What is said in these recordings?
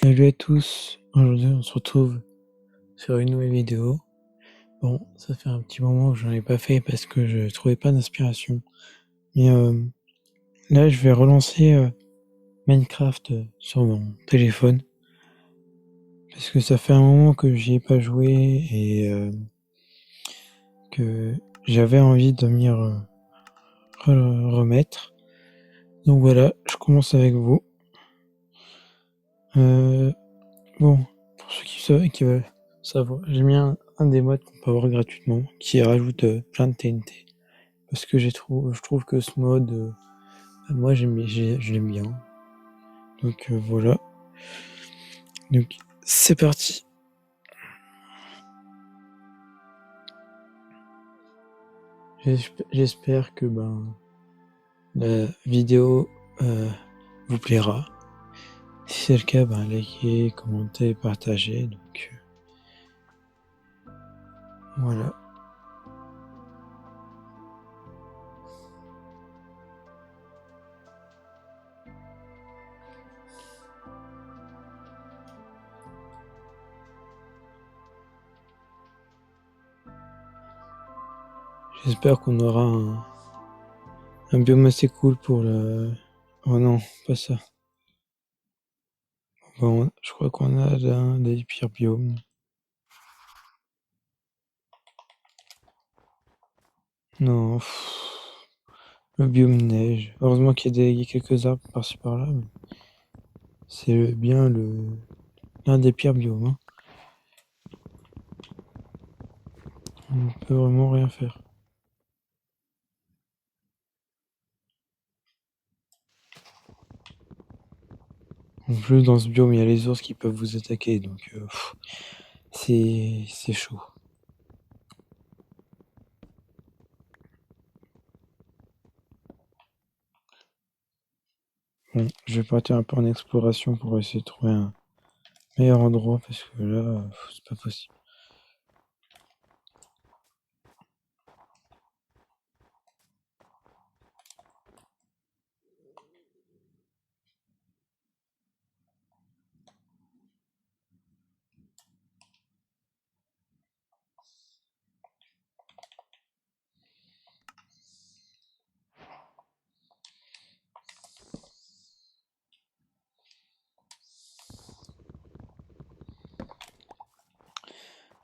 Salut à tous, aujourd'hui on se retrouve sur une nouvelle vidéo. Bon, ça fait un petit moment que j'en ai pas fait parce que je trouvais pas d'inspiration. Mais là je vais relancer Minecraft sur mon téléphone. Parce que ça fait un moment que j'y ai pas joué et que j'avais envie de m'y remettre. Donc voilà, je commence avec vous. Bon, pour ceux qui veulent savoir, j'ai mis un des modes qu'on peut avoir gratuitement qui rajoute plein de TNT. Parce que je trouve que ce mode, moi je l'aime bien. Donc voilà. Donc c'est parti. J'espère que la vidéo vous plaira. Si c'est le cas, likez, commentez, partagez. Donc voilà. J'espère qu'on aura un biome assez cool pour le... Oh non, pas ça. Bon, je crois qu'on a l'un des pires biomes. Non, le biome neige. Heureusement qu'il y a quelques arbres par-ci par-là. Mais c'est bien l'un des pires biomes. Hein. On ne peut vraiment rien faire. En plus, dans ce biome, il y a les ours qui peuvent vous attaquer. Donc, c'est chaud. Bon, je vais partir un peu en exploration pour essayer de trouver un meilleur endroit parce que là, c'est pas possible.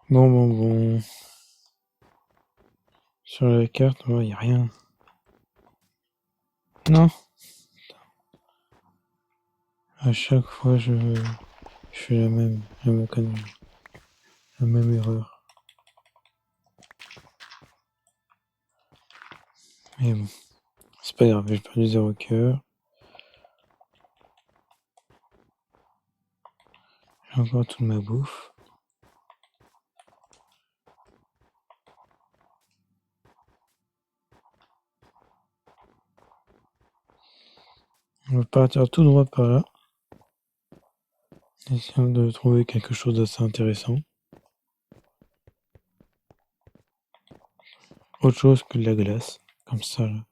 Bon. Sur la carte, il n'y a rien. Non. À chaque fois, je fais la même connerie. La même erreur. Mais bon, c'est pas grave, j'ai perdu 0 cœur. J'ai encore toute ma bouffe. On va partir tout droit par là. Essayons de trouver quelque chose d'assez intéressant. Autre chose que de la glace. Comme ça, là.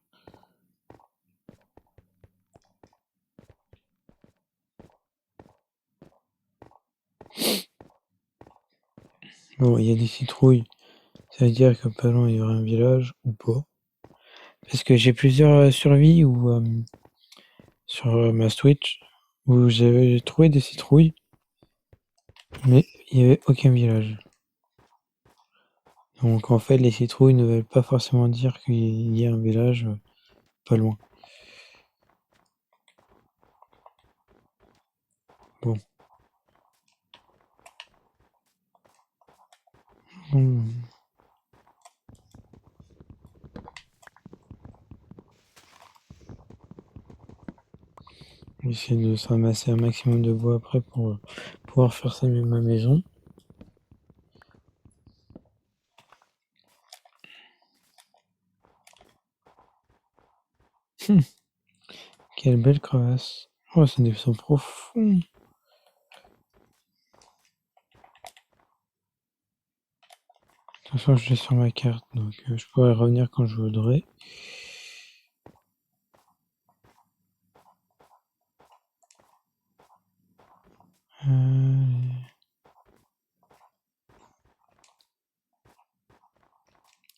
Bon, il y a des citrouilles. Ça veut dire que pas loin, il y aura un village ou pas. Parce que j'ai plusieurs survies sur ma Switch où j'avais trouvé des citrouilles. Mais il n'y avait aucun village. Donc en fait, les citrouilles ne veulent pas forcément dire qu'il y a un village pas loin. Bon. J'essaie de se ramasser un maximum de bois après pour pouvoir faire ça ma maison. Quelle belle crevasse. Oh, c'est des sons profonds. De toute façon, je l'ai sur ma carte, donc je pourrais revenir quand je voudrais.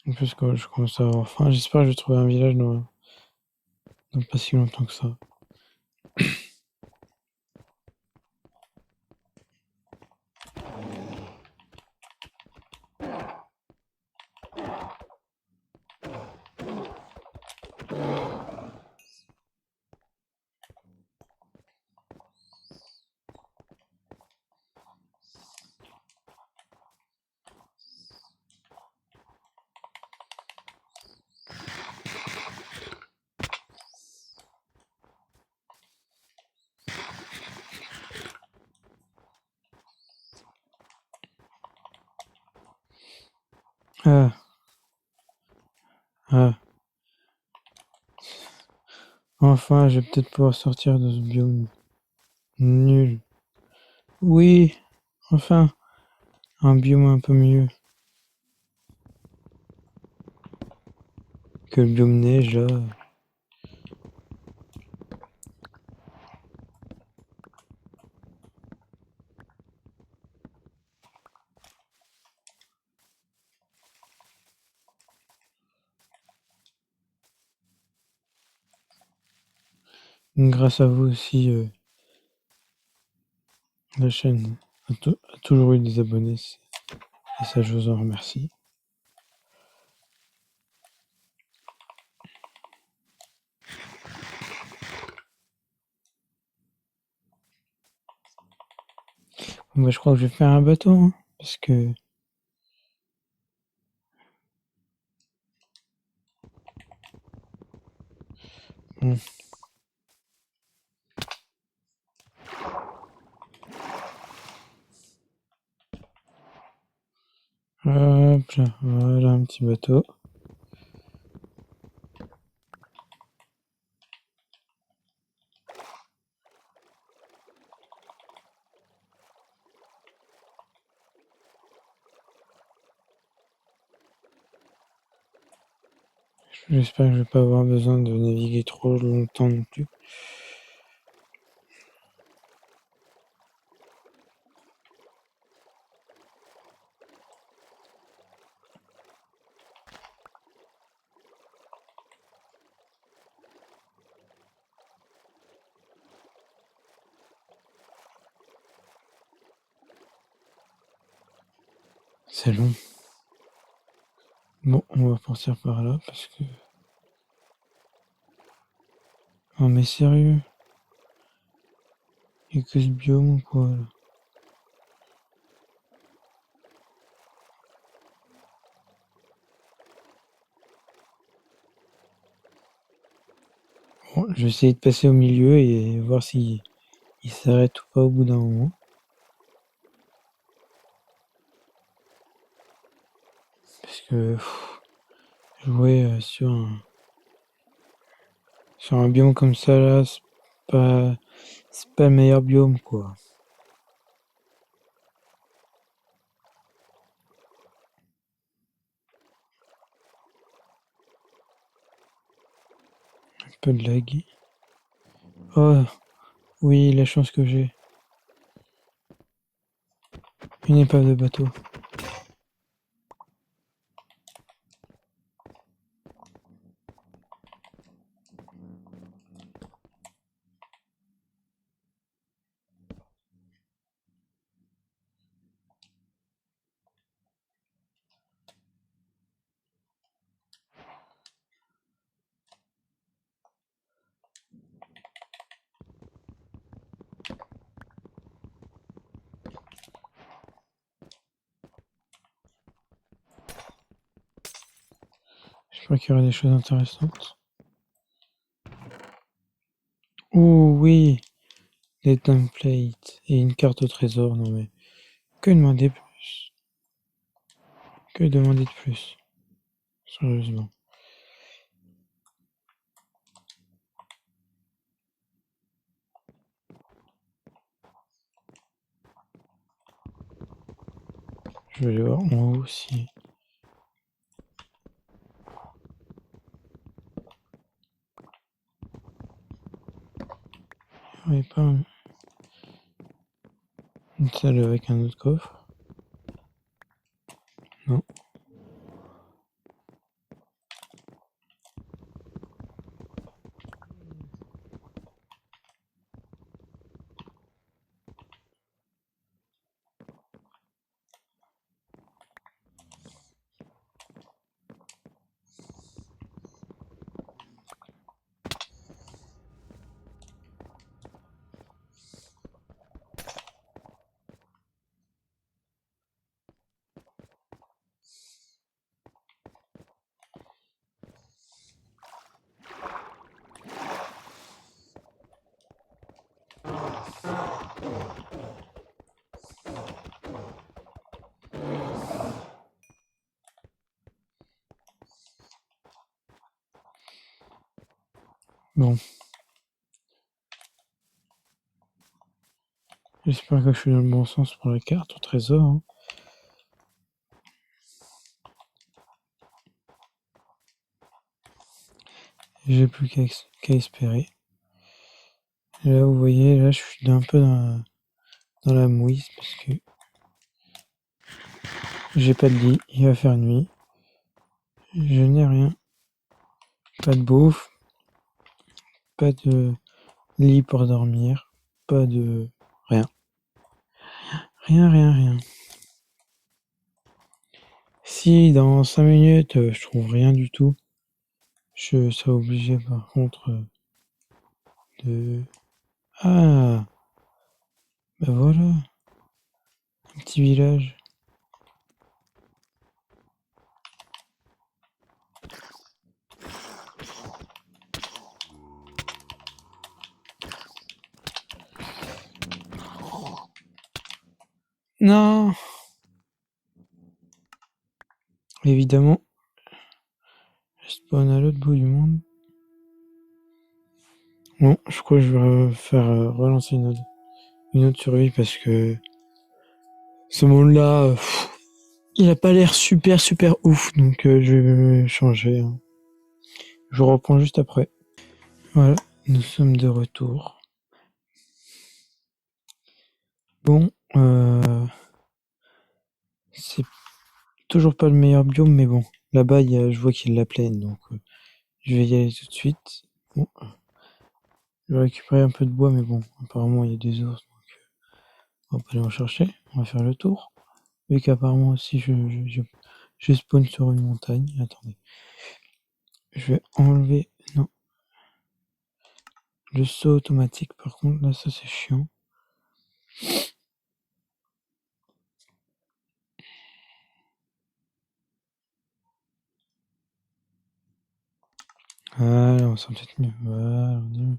En plus, quand je commence à avoir faim, j'espère que je vais trouver un village dans pas si longtemps que ça. Ah, ah. Enfin, je vais peut-être pouvoir sortir de ce biome nul. Oui, enfin, un biome un peu mieux que le biome neige là. Grâce à vous aussi, la chaîne a toujours eu des abonnés. Et ça, je vous en remercie. Bon, bah, je crois que je vais faire un bateau, hein, parce que... Bon. Hop là, voilà un petit bateau. J'espère que je vais pas avoir besoin de naviguer trop longtemps non plus. C'est long. Bon, on va partir par là parce que... Oh mais sérieux? Y'a que ce biome ou quoi là? Bon, je vais essayer de passer au milieu et voir s'il s'arrête ou pas au bout d'un moment. Parce que jouer sur un biome comme ça là, c'est pas le meilleur biome quoi. Un peu de lag. Oh oui, la chance que j'ai. Une épave de bateau. J'espère qu'il y aura des choses intéressantes. Oh oui, des templates et une carte au trésor. Non mais, que demander plus? Que demander de plus? Sérieusement. Je vais aller voir en haut aussi. Oui, pas... Une salle avec un autre coffre. Non. Bon. J'espère que je suis dans le bon sens pour la carte au trésor. Hein. J'ai plus qu'à espérer. Et là, vous voyez, là, je suis un peu dans la mouise parce que j'ai pas de lit. Il va faire nuit. Je n'ai rien. Pas de bouffe. Pas de lit pour dormir. Pas de... Rien. Rien. Si dans 5 minutes, je trouve rien du tout, je serai obligé par contre de... Ah, bah voilà, un petit village. Non, évidemment, je spawn à l'autre bout du monde. Bon, je crois que je vais faire relancer une autre survie parce que ce monde-là, il a pas l'air super ouf, donc je vais changer. Hein. Je reprends juste après. Voilà, nous sommes de retour. Bon, c'est toujours pas le meilleur biome, mais bon. Là-bas, je vois qu'il y a de la plaine, donc je vais y aller tout de suite. Bon, je vais récupérer un peu de bois, mais bon, apparemment il y a des ours, donc on va pas aller en chercher. On va faire le tour. Vu qu'apparemment aussi je spawn sur une montagne. Attendez. Je vais enlever... Non. Le saut automatique, par contre, là, ça c'est chiant. Voilà, on sent peut-être mieux. Voilà, on est mieux.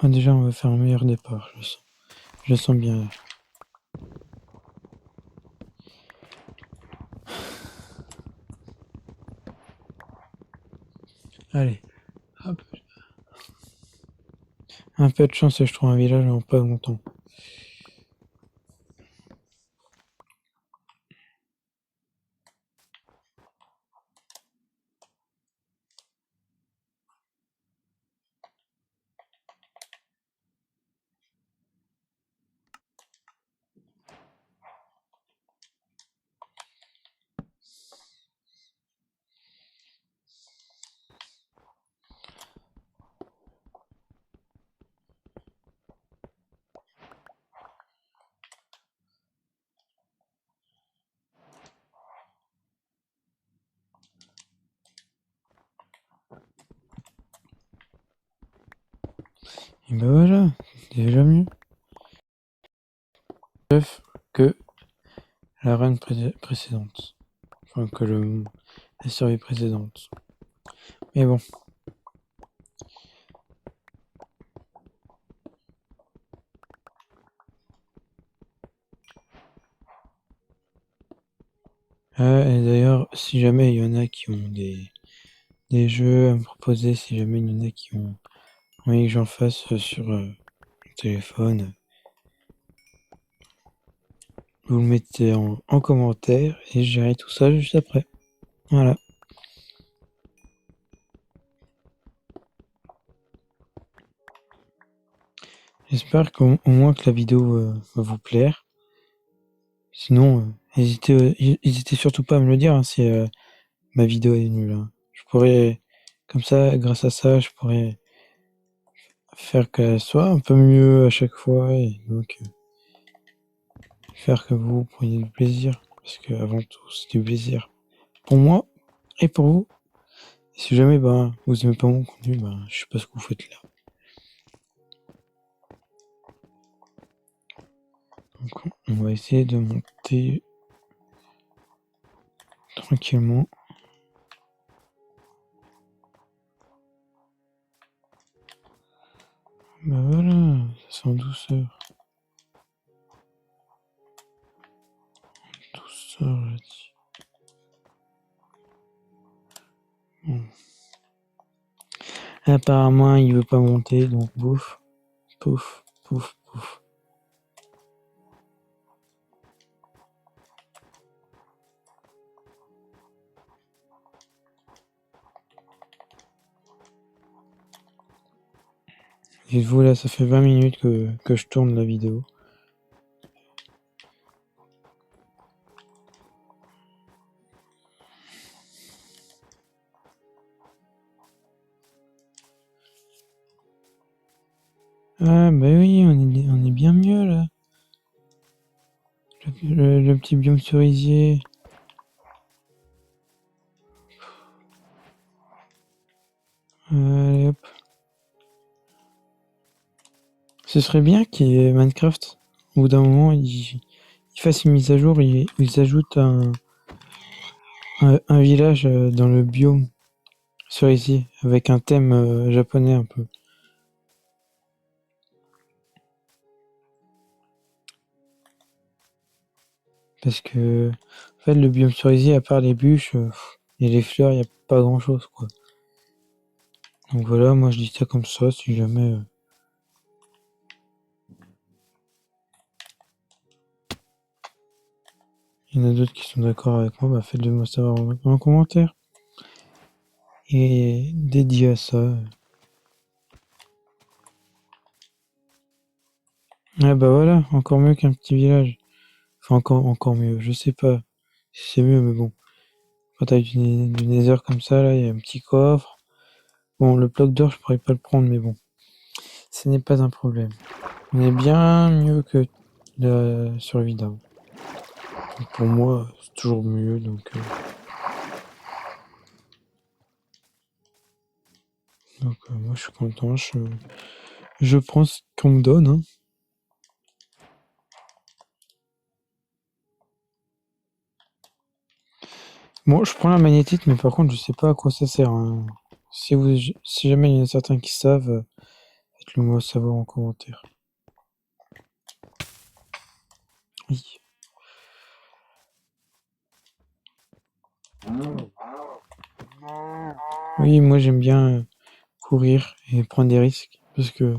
Déjà, on va faire un meilleur départ, je sens. Je le sens bien là. Allez, hop. Un peu de chance et je trouve un village en pas longtemps. Et ben voilà, c'est déjà mieux. Bref, que la run précédente. Enfin, que la série précédente. Mais bon. Et d'ailleurs, si jamais il y en a qui ont des jeux à me proposer, si jamais il y en a qui ont envie que j'en fasse sur mon téléphone, vous le mettez en commentaire et je gérerai tout ça juste après. Voilà. J'espère qu'au moins que la vidéo va vous plaire. Sinon, hésitez surtout pas à me le dire hein, si ma vidéo est nulle. Hein. Je pourrais, comme ça, grâce à ça, je pourrais faire qu'elle soit un peu mieux à chaque fois et donc faire que vous preniez du plaisir. Parce que avant tout, c'est du plaisir pour moi et pour vous. Et si jamais vous aimez pas mon contenu, je sais pas ce que vous faites là. Donc on va essayer de monter tranquillement. Voilà, ça c'est en douceur. Douceur, j'ai dit. Bon. Apparemment, il veut pas monter, donc bouf, pouf, pouf, pouf. Dites-vous là, ça fait 20 minutes que je tourne la vidéo. Ah bah oui, on est bien mieux là. Le petit biome cerisier. Allez hop. Ce serait bien qu'il y ait Minecraft. Au bout d'un moment, il fasse une mise à jour, ils ajoutent un village dans le biome cerisier avec un thème japonais un peu. Parce que en fait, le biome cerisier, à part les bûches et les fleurs, il n'y a pas grand chose quoi. Donc voilà, moi je dis ça comme ça, si jamais. Il y en a d'autres qui sont d'accord avec moi, faites-le moi savoir en commentaire. Et dédié à ça. Ah bah voilà, encore mieux qu'un petit village. Enfin encore mieux, je sais pas si c'est mieux, mais bon. Quand t'as du nether comme ça, là, il y a un petit coffre. Bon, le bloc d'or, je pourrais pas le prendre, mais bon. Ce n'est pas un problème. On est bien mieux que la survie d'avant. Pour moi, c'est toujours mieux, donc moi je suis content, je prends ce qu'on me donne. Hein. Bon, je prends la magnétite, mais par contre, je sais pas à quoi ça sert. Hein. Si jamais il y en a certains qui savent, faites-le moi savoir en commentaire. Oui. Oui, moi j'aime bien courir et prendre des risques parce que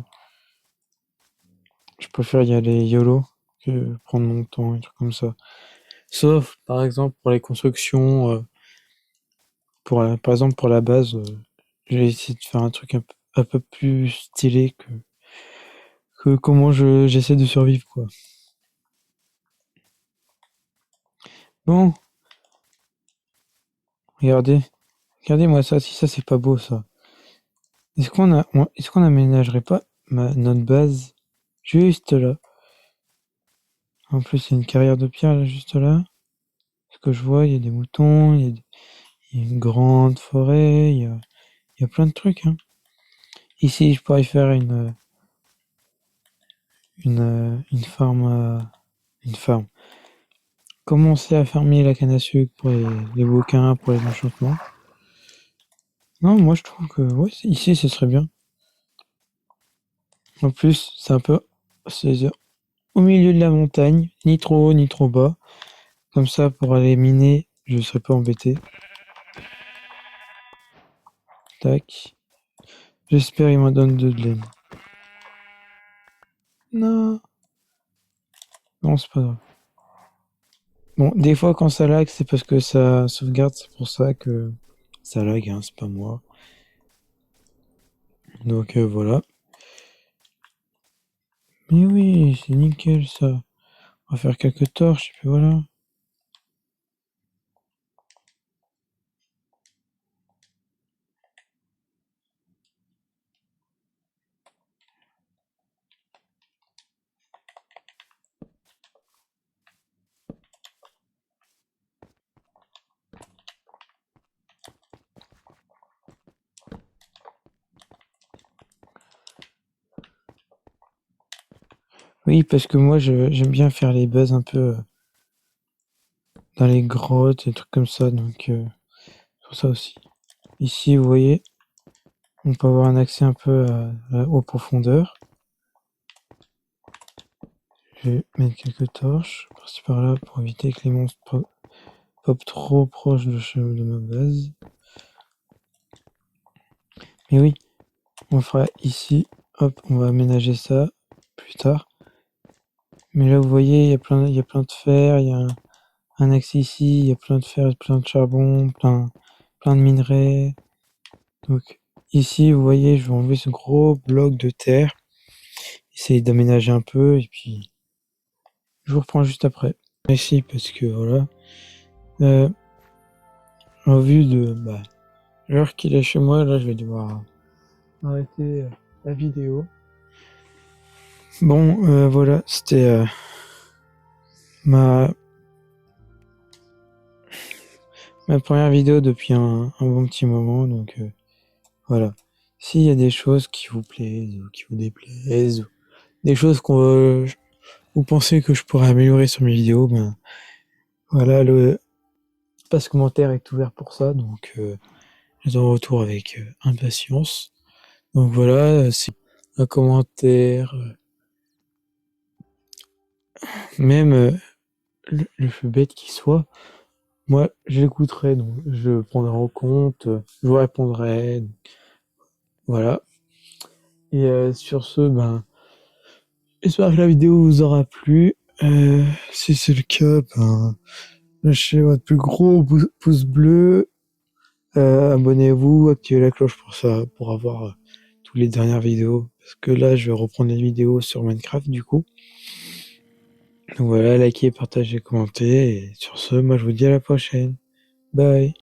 je préfère y aller YOLO que prendre mon temps et trucs comme ça. Sauf, par exemple, pour les constructions, par exemple pour la base, j'ai essayé de faire un truc un peu plus stylé que comment j'essaie de survivre, quoi. Bon, regardez. Regardez-moi ça, si ça c'est pas beau ça. Est-ce qu'on aménagerait pas notre base juste là? En plus, il y a une carrière de pierre là, juste là. Ce que je vois, il y a des moutons, il y a une grande forêt, il y a plein de trucs. Hein. Ici, je pourrais faire une farm. Une farm. Commencer à fermer la canne à sucre pour les bouquins, pour les enchantements. Non, moi je trouve que ouais, ici ce serait bien. En plus, c'est au milieu de la montagne, ni trop haut ni trop bas. Comme ça, pour aller miner, je serais pas embêté. Tac. J'espère qu'il m'en donne de laine. Non. Non, c'est pas grave. Bon, des fois quand ça lag, c'est parce que ça sauvegarde, c'est pour ça que ça lag, hein, c'est pas moi. Donc voilà. Mais oui, c'est nickel ça. On va faire quelques torches, et puis voilà. Oui, parce que moi j'aime bien faire les bases un peu dans les grottes et trucs comme ça, donc pour ça aussi. Ici, vous voyez, on peut avoir un accès un peu aux profondeurs. Je vais mettre quelques torches par-ci par-là pour éviter que les monstres pop trop proche de ma base. Mais oui, on fera ici, hop, on va aménager ça plus tard. Mais là, vous voyez, il y a plein de fer, il y a un accès ici, il y a plein de fer, plein de charbon, plein de minerais. Donc ici, vous voyez, je vais enlever ce gros bloc de terre, essayer d'aménager un peu, et puis je vous reprends juste après. Ici, parce que voilà, en vue de l'heure qu'il est chez moi, là, je vais devoir arrêter la vidéo. Bon, voilà, c'était ma première vidéo depuis un bon petit moment, donc voilà. S'il y a des choses qui vous plaisent ou qui vous déplaisent, ou des choses qu'on vous pensez que je pourrais améliorer sur mes vidéos, ben voilà, l'espace commentaire est ouvert pour ça, donc j'attends retour avec impatience. Donc voilà, c'est un commentaire, même le plus bête qui soit, moi je l'écouterai, donc je le prendrai en compte, je vous répondrai, voilà. Et sur ce, ben j'espère que la vidéo vous aura plu. Si c'est le cas, ben lâchez votre plus gros pouce bleu, abonnez-vous, activez la cloche pour ça, pour avoir toutes les dernières vidéos. Parce que là, je vais reprendre les vidéos sur Minecraft du coup. Donc voilà, likez, partagez, commentez. Et sur ce, moi je vous dis à la prochaine. Bye.